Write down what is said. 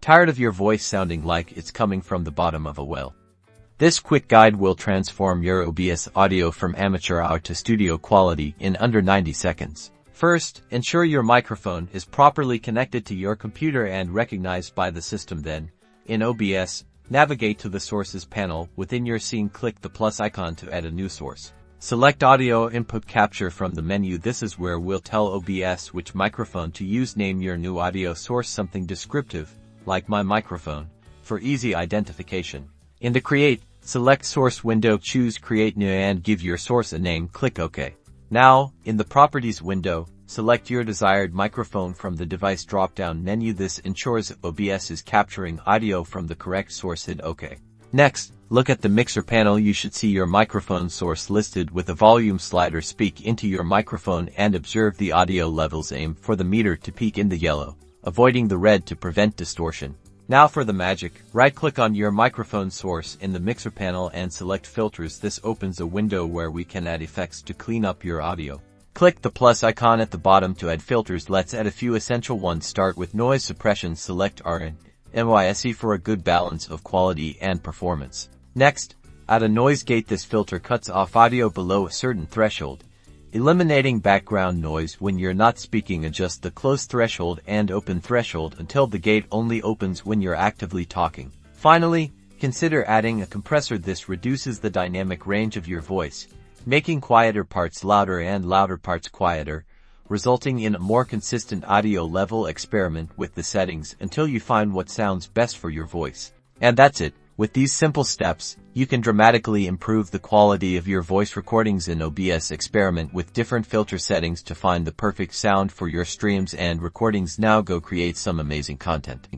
Tired of your voice sounding like it's coming from the bottom of a well? This quick guide will transform your OBS audio from amateur hour to studio quality in under 90 seconds. First, ensure your microphone is properly connected to your computer and recognized by the system. Then, in OBS, navigate to the Sources panel. Within your scene, click the plus icon to add a new source. Select Audio Input Capture from the menu. This is where we'll tell OBS which microphone to use. Name your new audio source something descriptive, like my microphone, for easy identification. In the Create, select Source window, choose Create New and give your source a name. Click OK. Now, in the Properties window, select your desired microphone from the Device drop-down menu. This ensures OBS is capturing audio from the correct source. Hit OK. Next, look at the Mixer panel. You should see your microphone source listed with a volume slider. Speak into your microphone and observe the audio levels. Aim for the meter to peak in the yellow, avoiding the red to prevent distortion. Now for the magic, right-click on your microphone source in the Mixer panel and select Filters. This opens a window where we can add effects to clean up your audio. Click the plus icon at the bottom to add filters. Let's add a few essential ones. Start with Noise Suppression. Select RN/NYSE for a good balance of quality and performance. Next, add a noise gate. This filter cuts off audio below a certain threshold, eliminating background noise when you're not speaking. Adjust the close threshold and open threshold until the gate only opens when you're actively talking. Finally, consider adding a compressor. This reduces the dynamic range of your voice, making quieter parts louder and louder parts quieter, resulting in a more consistent audio level. Experiment with the settings until you find what sounds best for your voice. And that's it. With these simple steps, you can dramatically improve the quality of your voice recordings in OBS. Experiment with different filter settings to find the perfect sound for your streams and recordings. Now go create some amazing content.